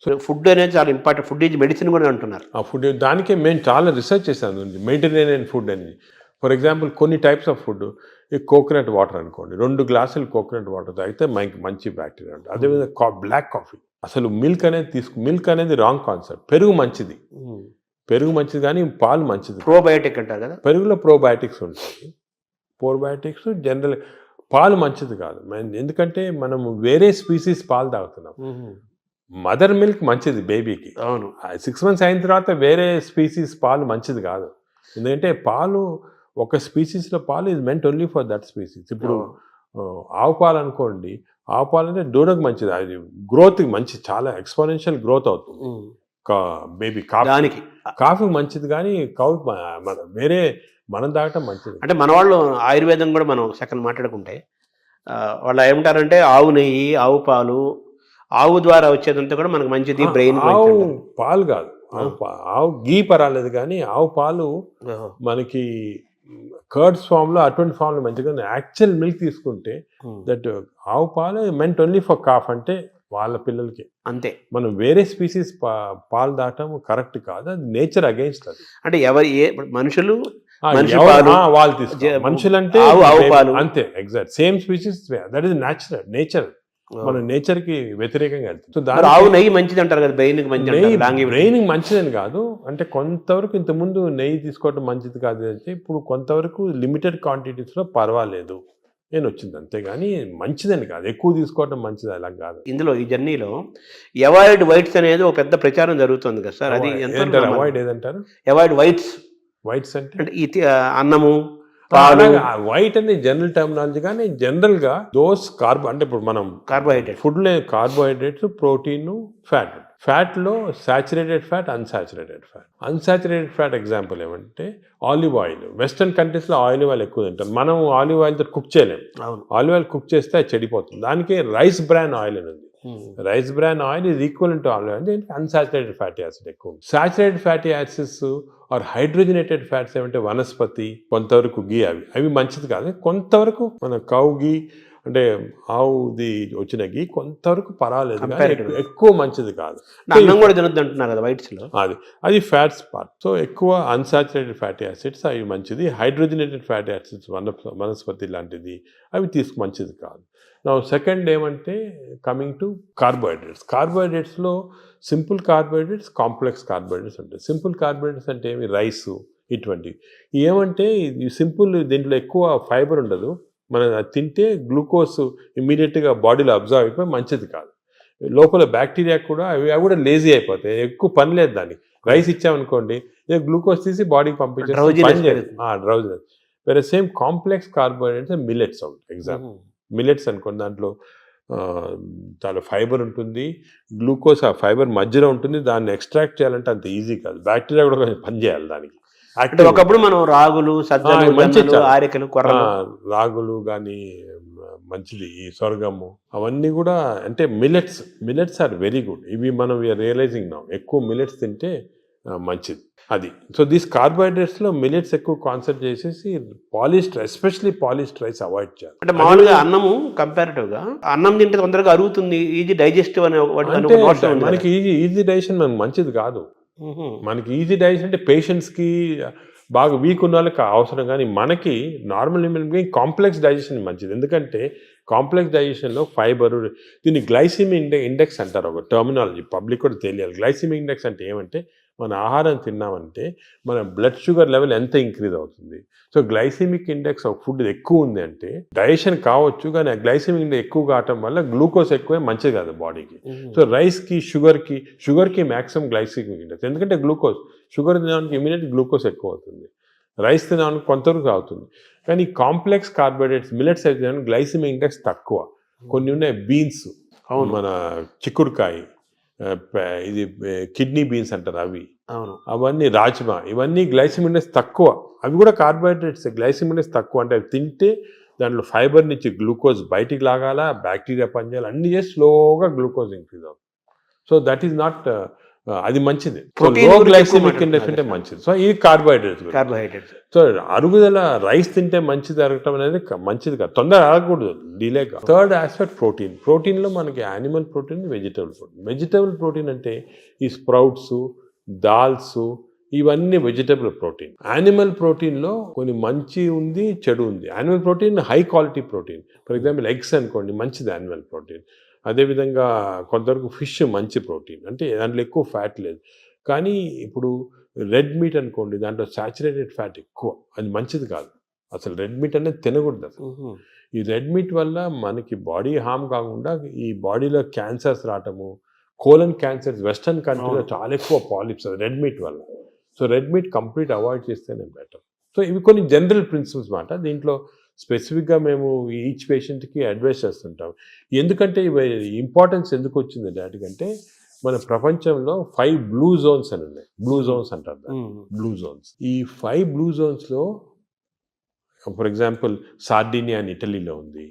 So food అనేది చాలా important. Food is medicine కూడా అంటున్నారు. ఆ ఫుడ్ దానికే మేము చాలా రీసెర్చ్ చేశాను మెడిటరేనియన్ ఫుడ్ అని. ఫర్ ఎగ్జాంపుల్ కొన్ని టైప్స్ ఆఫ్ ఫుడ్, ఈ కోకోనట్ వాటర్ అనుకోండి, 2 గ్లాసులు కోకోనట్ వాటర్ తాగితే మనకి మంచి బ్యాక్టీరియా ఉంటుంది. అదేవిధంగా బ్లాక్ కాఫీ, అసలు మిల్క్ అనేది మిల్క్ అనేది రాంగ్ కాన్సెప్ట్. పెరుగు మంచిది, పెరుగు మంచిది కానీ పాలు మంచిది. ప్రోబయోటిక్ అంటారు కదా, పెరుగులో ప్రోబయోటిక్స్ ఉంటాయి. ప్రోబయోటిక్స్ జనరల్, పాలు మంచిది కాదు. ఎందుకంటే మనం వేరే స్పీసీస్ పాలు తాగుతున్నాం. మదర్ మిల్క్ మంచిది బేబీకి. అవును, 6 months అయిన తర్వాత వేరే స్పీసీస్ పాలు మంచిది కాదు. ఎందుకంటే పాలు ఒక స్పీసీస్లో పాలు is meant only for that species. ఇప్పుడు ఆవు పాలు అనుకోండి, ఆవు పాలు అంటే దూడకు మంచిది, అది గ్రోత్కి మంచిది, చాలా ఎక్స్పోనెన్షియల్ గ్రోత్ అవుతుంది బేబీ. కాఫీ మంచిది కానీ వేరే మనం తాగటం మంచిది. అంటే మన వాళ్ళు ఆయుర్వేదం కూడా మనం సెకండ్ మాట్లాడుకుంటే వాళ్ళు ఏమంటారంటే ఆవు నెయ్యి, ఆవు పాలు, ఆవు ద్వారా వచ్చేదంతా కూడా మనకు మంచిది, బ్రెయిన్. ఆవు పాలు కాదు, ఆవు గీ పర్వాలేదు కానీ ఆవు పాలు మనకి కర్డ్స్ ఫామ్లో అటువంటి ఫామ్లో మంచిగా. యాక్చువల్ మిల్క్ తీసుకుంటే దట్ ఆవు పాలు మెంట్ ఓన్లీ ఫర్ కాఫ్, అంటే వాళ్ళ పిల్లలకి అంతే. మనం వేరే స్పీసీస్ పాలు దాటం కరెక్ట్ కాదు, అది నేచర్ అగేన్స్ట్ అది. అంటే మనుషులు వాళ్ళు తీసుకో, మనుషులంటే అంతే, exact same species, that is natural nature. మన నేచర్ కి వ్యతిరేకంగా వెళ్తుంది. సో ఆవు నెయ్యి మంచిది అంటారు కదా, బ్రెయిన్ మంచిదని కాదు, అంటే కొంతవరకు ఇంతకుముందు నెయ్యి తీసుకోవడం మంచిది కాదు అంటే ఇప్పుడు కొంతవరకు లిమిటెడ్ క్వాంటిటీస్ లో పర్వాలేదు నేను వచ్చింది, అంతేగాని మంచిదని కాదు, ఎక్కువ తీసుకోవడం మంచిది అలా కాదు. ఇందులో ఈ జర్నీలో అవాయిడ్ వైట్స్ అనేది ఒక పెద్ద ప్రచారం జరుగుతుంది కదా సార్, అది అవాయిడ్ ఏదంటారు? అవాయిడ్ వైట్స్ అంటే అన్నము, వైట్ అనేది జనరల్ టర్మినాలజీ, కానీ జనరల్ గా దోస్ అంటే ఇప్పుడు మనం ఫుడ్ లో కార్బోహైడ్రేట్స్, ప్రోటీన్, ఫ్యాట్ లో saturated fat, unsaturated fat example ఏమంటే ఆలివ్ ఆయిల్. వెస్టర్న్ కంట్రీస్ లో ఆలివ్ ఆయిల్ ఎక్కువ తింటాం, మనం ఆలివ్ ఆయిల్ తో కుక్ చేయలేము. ఆలివ్ ఆయిల్ కుక్ చేస్తే అది చెడిపోతుంది. దానికి రైస్ బ్రాన్ ఆయిల్ అని ఉంది. Rice bran oil is equal to olive oil, unsaturated fatty acid ఎక్కువ. Saturated fatty acids are hydrogenated fats ఏమంటే వనస్పతి, కొంతవరకు గీ, అవి మంచిది కాదు. కొంతవరకు మన కౌ గీ అంటే ఆవుది వచ్చిన గీ కొంతవరకు పర్వాలేదు, ఎక్కువ మంచిది కాదు. అన్నం కూడా తినొద్దు అంటున్నారు కదా వైట్స్ లో, అది ఫ్యాట్స్ పార్ట్. సో ఎక్కువ అన్సాచురేటెడ్ ఫ్యాటీ యాసిడ్స్ అవి మంచిది. హైడ్రోజనేటెడ్ ఫ్యాటీ యాసిడ్స్ వనస్పతి లాంటిది అవి మంచిది కాదు. నా సెకండ్ ఏమంటే కమింగ్ టు కార్బోహైడ్రేట్స్లో సింపుల్ కార్బోహైడ్రేట్స్, కాంప్లెక్స్ కార్బోహైడ్రేట్స్ ఉంటాయి. సింపుల్ కార్బోహైడ్రేట్స్ అంటే ఏమి, రైస్ ఇటువంటివి. ఏమంటే సింపుల్, దీంట్లో ఎక్కువ ఫైబర్ ఉండదు, మనం తింటే గ్లూకోజ్ ఇమ్మీడియట్గా బాడీలో అబ్జర్వ్ అయిపోయి మంచిది కాదు. లోపల బ్యాక్టీరియా కూడా అవి కూడా లేజీ అయిపోతాయి, ఎక్కువ పని లేదు దానికి. రైస్ ఇచ్చామనుకోండి, గ్లూకోజ్ తీసి బాడీకి పంపించే డ్రౌజినెస్. వేరే సేమ్ కాంప్లెక్స్ కార్బోహైడ్రేట్స్ మిల్లెట్స్ అవుతాయి. ఎగ్జాంపుల్ మిల్లెట్స్ అనుకోండి, దాంట్లో చాలా ఫైబర్ ఉంటుంది, గ్లూకోజ్ ఆ ఫైబర్ మధ్యలో ఉంటుంది, దాన్ని ఎక్స్ట్రాక్ట్ చేయాలంటే అంత ఈజీ కాదు, బ్యాక్టీరియా కూడా కొంచెం పని చేయాలి దానికి. ఒకప్పుడు మనం రాగులు, ఆరికలు, రాగులు కానీ మంచిది, ఈ సొరగము అవన్నీ కూడా అంటే మిల్లెట్స్ ఆర్ వెరీ గుడ్. ఇవి మనం రియలైజింగ్ నా ఎక్కువ మిల్లెట్స్ తింటే మంచిది అది. సో దీస్ కార్బోహైడ్రేట్స్లో మిల్లెట్స్ ఎక్కువ కాన్సన్ట్రేట్ చేసేసి ఎస్పెషల్లీ పాలిష్డ్ రైస్ అవాయిడ్ చేయాలి. అంటే మామూలుగా అన్నము కంపారిటివ్గా అన్నం తింటే తొందరగా అరుగుతుంది, ఈజీ డైజెస్టివ్ అనే మనకి ఈజీ డైజెషన్ మనకు మంచిది కాదు. మనకి ఈజీ డైజెషన్ అంటే పేషెంట్స్కి బాగా వీక్ ఉన్న వాళ్ళకి అవసరం, కానీ మనకి నార్మల్ కాంప్లెక్స్ డైజెషన్ మంచిది. ఎందుకంటే కాంప్లెక్స్ డైజెషన్లో ఫైబరు, దీన్ని గ్లైసిమిక్ ఇండెక్స్ అంటారు, ఒక టర్మినాలజీ పబ్లిక్ కూడా తెలియాలి. గ్లైసిమిక్ ఇండెక్స్ అంటే ఏమంటే మన ఆహారం తిన్నామంటే మన బ్లడ్ షుగర్ లెవెల్ ఎంత ఇంక్రీజ్ అవుతుంది. సో గ్లైసిమిక్ ఇండెక్స్ ఒక ఫుడ్ ఎక్కువ ఉంది అంటే డైజెషన్ కావచ్చు, కానీ ఆ గ్లైసిమిక్ ఇండెక్స్ ఎక్కువ కావటం వల్ల గ్లూకోజ్ ఎక్కువే మంచిది కాదు బాడీకి. సో రైస్కి, షుగర్కి మ్యాక్సిమం గ్లైసిమిక్ ఇండెక్స్, ఎందుకంటే షుగర్ తినడానికి ఇమీడియట్ గ్లూకోజ్ ఎక్కువ అవుతుంది, రైస్ తినడానికి కొంతవరకు అవుతుంది. కానీ కాంప్లెక్స్ కార్బోహైడ్రేట్స్ మిల్లెట్స్ అయితే గ్లైసిమిక్ ఇండెక్స్ తక్కువ. కొన్ని ఉన్నాయి, బీన్స్, మన చిక్కుడుకాయ, ఇది కిడ్నీ బీన్స్ అంటారు అవి, అవన్నీ రాజ్మా, ఇవన్నీ గ్లైసిమిక్ ఇండెక్స్ తక్కువ. అవి కూడా కార్బోహైడ్రేట్స్, గ్లైసిమిక్ ఇండెక్స్ తక్కువ. అంటే అవి తింటే దాంట్లో ఫైబర్ నుంచి గ్లూకోజ్ బయటికి లాగాల, బ్యాక్టీరియా పనిచేయాలి, అన్ని చేసి స్లోగా గ్లూకోజ్ ఇంక్రీజ్ అవుతుంది. సో దట్ ఈస్ నాట్ అది మంచిది. Protein లో గురించి గ్లైసెమిక్ ఎక్కువ ఇండెక్స్ అంటే మాట్లాడుతున్నారు. మంచిది. సో ఇది కార్బోహైడ్రేట్స్. కార్బోహైడ్రేట్స్. సో అరుగుదల రైస్ తింటే మంచిది అరగటం అనేది మంచిది కాదు, తొందరగా అరగకూడదు, డిలేగా. Third aspect protein. ప్రోటీన్లో మనకి animal protein, vegetable protein. Vegetable protein అంటే ఈ స్ప్రౌట్స్, దాల్స్, ఇవన్నీ వెజిటబుల్ ప్రోటీన్. యానిమల్ ప్రోటీన్లో కొన్ని మంచి ఉంది, చెడు ఉంది. Animal protein high quality protein. For example eggs అనుకోండి, మంచిది యానిమల్ ప్రోటీన్. అదేవిధంగా కొంతవరకు ఫిష్ మంచి ప్రోటీన్, అంటే దాంట్లో ఎక్కువ ఫ్యాట్ లేదు. కానీ ఇప్పుడు రెడ్ మీట్ అనుకోండి, దాంట్లో సాచురేటెడ్ ఫ్యాట్ ఎక్కువ, అది మంచిది కాదు. అసలు రెడ్ మీట్ అనేది తినకూడదు అసలు. ఈ రెడ్ మీట్ వల్ల మనకి బాడీ హార్మ్ కాకుండా ఈ బాడీలో క్యాన్సర్స్ రావటము, కోలన్ క్యాన్సర్స్ వెస్టర్న్ కంట్రీలో చాలా ఎక్కువ పాలిప్స్ అది రెడ్ మీట్ వల్ల. So red meat complete avoid చేస్తేనే బెటర్. సో ఇవి కొన్ని జనరల్ ప్రిన్సిపల్స్ మాట. దీంట్లో స్పెసిఫిక్గా మేము ఈచ్ పేషెంట్కి అడ్వైస్ చేస్తుంటాం. ఎందుకంటే ఇవి ఇంపార్టెన్స్ ఎందుకు వచ్చింది వాటికంటే, మన ప్రపంచంలో 5 బ్లూ జోన్స్ అని ఉన్నాయి. బ్లూ జోన్స్ అంటారు దాన్ని, బ్లూ జోన్స్. ఈ 5 బ్లూ జోన్స్లో ఫర్ ఎగ్జాంపుల్ సార్డినియా అని ఇటలీలో ఉంది,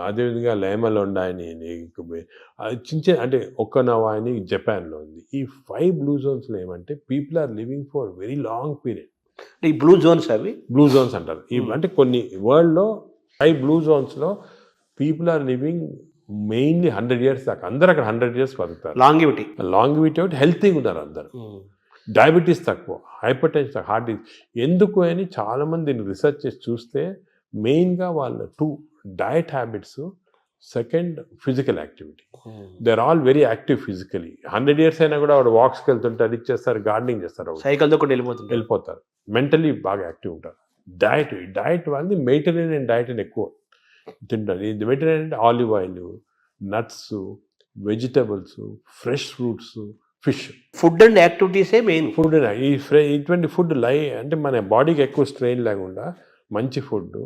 అదేవిధంగా లేమలోండా అని చిన్న అంటే ఒక్కనవా అని జపాన్లో ఉంది. ఈ 5 బ్లూ జోన్స్లో ఏమంటే people are living for very long period. ఈ బ్లూ జోన్స్ అవి బ్లూ జోన్స్ అంటారు. అంటే కొన్ని వరల్డ్లో 5 బ్లూ జోన్స్లో people are living mainly 100 years దాకా. అందరు అక్కడ 100 years బతుకుతారు. లాంగివిటీ ఒకటి, హెల్తీగా ఉన్నారు అందరు. డయాబెటీస్ తక్కువ, హైపర్ టెన్షన్, హార్ట్ డిసీజ్. ఎందుకు అని చాలామంది దీన్ని రీసెర్చ్ చేసి చూస్తే మెయిన్గా వాళ్ళ 2 diet habits, second physical activity. They are all very active physically. 100 years అయినా కూడా వాడు వాక్స్కి వెళ్తుంటే అది చేస్తారు, గార్డెనింగ్ చేస్తారు, సైకిల్తో కూడా వెళ్ళిపోతారు. మెంటలీ బాగా యాక్టివ్ ఉంటారు. డయట్ వాళ్ళది మెడిటరేనియన్ డయట్ అని ఎక్కువ తింటారు. ఇది మెడిటరేనియన్ అంటే olive oil, nuts, vegetables, fresh fruits, fish. Food and యాక్టివిటీసే మెయిన్. ఫుడ్ ఇటువంటి ఫుడ్ అంటే మన బాడీకి ఎక్కువ స్ట్రెయిన్ లేకుండా మంచి ఫుడ్.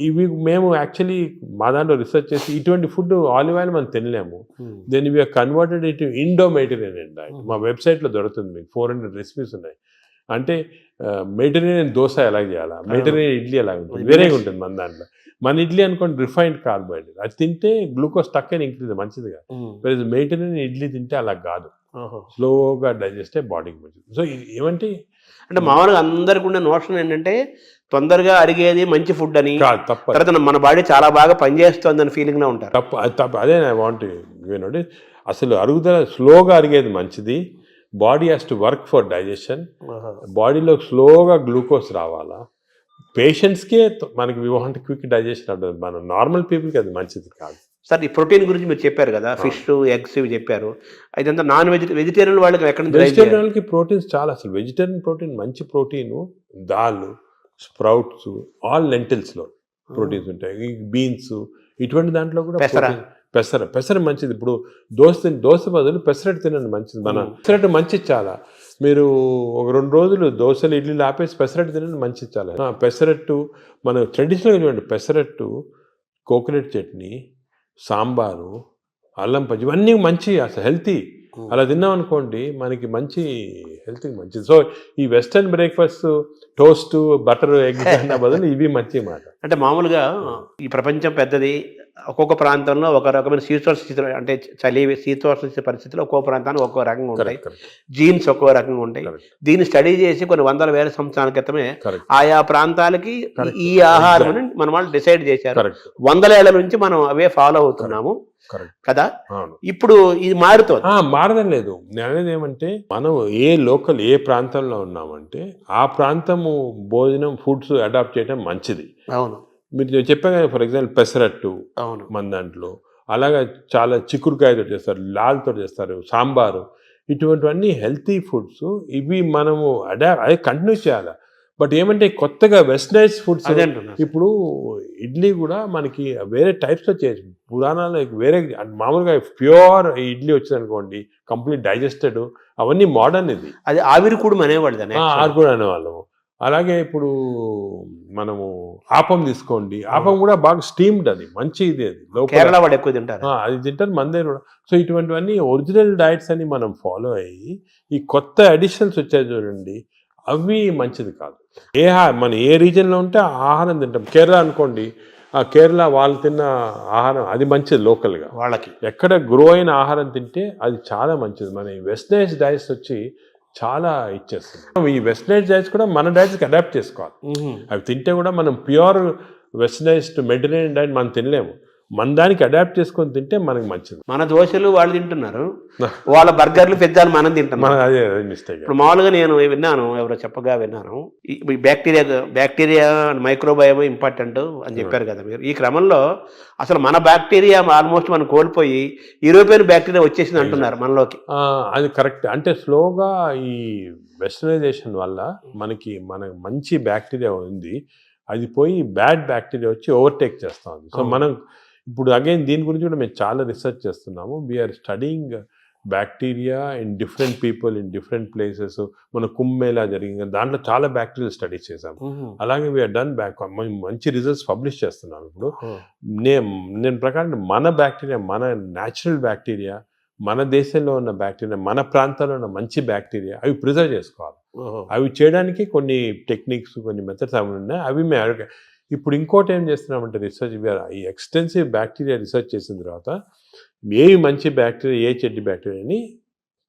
ఇవి మేము యాక్చువల్లీ మా దాంట్లో రీసెర్చ్ చేసి ఇటువంటి ఫుడ్ ఆలివ్ ఆయిల్ మనం తినలేము. Then we are converted it Indo Mediterranean diet. మా వెబ్సైట్లో దొరుకుతుంది మీకు, 400 రెసిపీస్ ఉన్నాయి. అంటే మెడిటరేనియన్ దోశ ఎలా చేయాలా, మెడిటరేనియన్ ఇడ్లీ ఎలా ఉంటుంది, వేరేగా ఉంటుంది మన దాంట్లో. మన ఇడ్లీ అనుకోండి రిఫైన్డ్ కార్బోహైడ్రేట్, అది తింటే గ్లూకోజ్ తక్కువ ఇంక్రీజ్, మంచిదిగా. మెడిటరేనియన్ ఇడ్లీ తింటే అలా కాదు, స్లోగా డైజెస్ట్ అయ్యి బాడీకి మంచిది. సో ఏమంటే అంటే మామూలుగా అందరికి ఉండే నోషన్ ఏంటంటే తొందరగా అరిగేది మంచి ఫుడ్ అని, తర్వాత మన బాడీ చాలా బాగా పనిచేస్తుంది అని ఫీలింగ్ లో ఉంటారు. తప్పు అదే ఐ వాంట్ యూనోటి. అసలు అరుగుదల స్లోగా అరిగేది మంచిది. Body has to work for digestion. బాడీలో స్లోగా గ్లూకోజ్ రావాలా. పేషెంట్స్కే మనకి వి వాంట్ క్విక్ డైజెషన్ ఉంటుంది. మన నార్మల్ పీపుల్కి అది మంచిది కాదు. సార్ ఈ ప్రోటీన్ గురించి మీరు చెప్పారు కదా, ఫిష్, ఎగ్స్ ఇవి చెప్పారు. ఇదంతా వెజిటేరియన్ వాళ్ళకి ఎక్కడ నుంచి? వెజిటేరియన్ వాళ్ళకి ప్రోటీన్స్ చాలా. అసలు వెజిటేరియన్ ప్రోటీన్ మంచి ప్రోటీన్, దాల్, స్ప్రౌట్స్, ఆల్ లెంటిల్స్లో ప్రోటీన్స్ ఉంటాయి. బీన్స్, ఇటువంటి దాంట్లో కూడా పెసర మంచిది. ఇప్పుడు దోశ బదులు పెసరట్టు తినండి, మంచిది. మన పెసరట్టు మంచిది చాలా. మీరు ఒక 2 రోజులు దోశలు, ఇడ్లీలు ఆపేసి పెసరట్టు తినండి, మంచిది చాలా. పెసరట్టు మన ట్రెడిషనల్గా చూడండి, పెసరట్టు, కోకోనట్ చట్నీ, సాంబారు, అల్లం పచ్చి, ఇవన్నీ మంచి, అసలు హెల్తీ. అలా తిన్నాం అనుకోండి మనకి మంచి హెల్త్కి మంచిది. సో ఈ western breakfast, toast, butter, egg అన్న బదులు ఇవి మంచి మాట. అంటే మామూలుగా ఈ ప్రపంచం పెద్దది, ఒక్కొక్క ప్రాంతంలో ఒక రకమైన శీతోష్ణ, అంటే చలి శీతోష్ణ పరిస్థితుల్లో ఒక్కో ప్రాంతానికి ఒక్కో రకంగా ఉంటాయి, జీన్స్ ఒక్కో రకంగా ఉంటాయి. దీన్ని స్టడీ చేసి కొన్ని 100,000 సంవత్సరాల క్రితమే ఆయా ప్రాంతాలకి ఈ ఆహారం మన వాళ్ళు డిసైడ్ చేశారు. 100 ఏళ్ల నుంచి మనం అవే ఫాలో అవుతున్నాము కదా. ఇప్పుడు ఇది మారడం లేదు. నేను అనేది ఏమంటే, మనం ఏ ప్రాంతంలో ఉన్నామంటే ఆ ప్రాంతము భోజనం, ఫుడ్స్ అడాప్ట్ చేయడం మంచిది. అవును, మీరు చెప్పాను ఫర్ ఎగ్జాంపుల్ పెసరట్టు మన దాంట్లో, అలాగా చాలా చిక్కుడుకాయతో చేస్తారు, లాల్తో చేస్తారు, సాంబారు, ఇటువంటివన్నీ హెల్తీ ఫుడ్స్. ఇవి మనము అదే కంటిన్యూ చేయాలి. బట్ ఏమంటే కొత్తగా వెస్టర్నైజ్ ఫుడ్స్, ఇప్పుడు ఇడ్లీ కూడా మనకి వేరే టైప్స్లో చేయొచ్చు. పురాణాలు వేరే, మామూలుగా ప్యూర్ ఇడ్లీ వచ్చింది అనుకోండి, కంప్లీట్ డైజెస్టెడ్, అవన్నీ మోడర్న్. ఇది అది ఆవిరి కూడా అనేవాళ్ళము. అలాగే ఇప్పుడు మనము ఆపం తీసుకోండి, ఆపం కూడా బాగా స్టీమ్డ్, అది మంచి ఇది. అది కేరళ వాళ్ళు ఎక్కువ తింటారు, అది తింటారు మన దగ్గర కూడా. సో ఇటువంటివన్నీ ఒరిజినల్ డైట్స్ అని మనం ఫాలో అయ్యి, ఈ కొత్త అడిషన్స్ వచ్చాయి చూడండి, అవి మంచిది కాదు. మన ఏ రీజన్లో ఉంటే ఆహారం తింటాం. కేరళ అనుకోండి, ఆ కేరళ వాళ్ళు తిన్న ఆహారం అది మంచిది లోకల్గా. వాళ్ళకి ఎక్కడ గ్రో అయిన ఆహారం తింటే అది చాలా మంచిది. మన ఈ వెస్టర్నైజ్ డైట్స్ వచ్చి చాలా ఇచ్చేస్తుంది. ఈ వెస్టర్నైజ్ డైట్స్ కూడా మన డైట్స్కి అడాప్ట్ చేసుకోవాలి. అవి తింటే కూడా మనం ప్యూర్ వెస్టర్నైజ్డ్ మెడిటరేనియన్ డైట్ మనం తినలేము. మన దానికి అడాప్ట్ చేసుకొని తింటే మనకి మంచిది. మన దోశలు వాళ్ళు తింటున్నారు, వాళ్ళ బర్గర్లు పిజ్జాలు మనం తింటున్నాం. మన అదే మిస్టేక్. ఇప్పుడు మామూలుగా నేను విన్నాను, ఎవరో చెప్పగా విన్నాను, ఈ బ్యాక్టీరియా మైక్రోబయోమ్ ఇంపార్టెంట్ అని చెప్పారు కదా మీరు. ఈ క్రమంలో అసలు మన బ్యాక్టీరియా ఆల్మోస్ట్ మనం కోల్పోయి యూరోపియన్ బ్యాక్టీరియా వచ్చేసింది అంటున్నారు మనలోకి. అది కరెక్ట్. అంటే స్లోగా ఈ వెస్టర్నైజేషన్ వల్ల మన మంచి బ్యాక్టీరియా ఉంది, అది పోయి బ్యాడ్ బ్యాక్టీరియా వచ్చి ఓవర్టేక్ చేస్తూ ఉంది. సో మనం ఇప్పుడు అగైన్ దీని గురించి కూడా మేము చాలా రీసెర్చ్ చేస్తున్నాము. We are studying bacteria in different people in different places. మన కుంభమేళా జరిగింది, దాంట్లో చాలా బ్యాక్టీరియల్ స్టడీస్ చేసాము. అలాగే వీఆర్ డన్ మంచి రిజల్ట్స్ పబ్లిష్ చేస్తున్నాం. ఇప్పుడు నేను ప్రకారం మన బ్యాక్టీరియా, మన న్యాచురల్ బ్యాక్టీరియా, మన దేశంలో ఉన్న బ్యాక్టీరియా, మన ప్రాంతాల్లో ఉన్న మంచి బ్యాక్టీరియా అవి ప్రిజర్వ్ చేసుకోవాలి. అవి చేయడానికి కొన్ని టెక్నిక్స్, కొన్ని మెథడ్స్ అవి ఉన్నాయి. అవి మేము ఇప్పుడు ఇంకోటి ఏం చేస్తున్నామంటే రీసెర్చ్, ఈ ఎక్స్టెన్సివ్ బ్యాక్టీరియా రీసెర్చ్ చేసిన తర్వాత ఏవి మంచి బ్యాక్టీరియా, ఏ చెడ్డి బ్యాక్టీరియా అని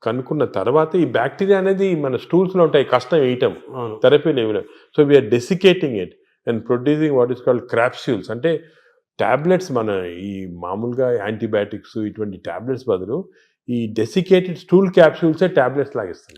కనుక్కున్న తర్వాత ఈ బ్యాక్టీరియా అనేది మన స్టూల్స్లో ఉంటాయి, కష్టం వేయటం, థెరపీలు ఇవ్వడం. So we are desiccating it and producing what is called capsules. అంటే ట్యాబ్లెట్స్, మన ఈ మామూలుగా యాంటీబయాటిక్స్ ఇటువంటి ట్యాబ్లెట్స్ బదులు ఈ డెసికేటెడ్ స్టూల్ క్యాప్సూల్సే ట్యాబ్లెట్స్ లాగా ఇస్తుంది.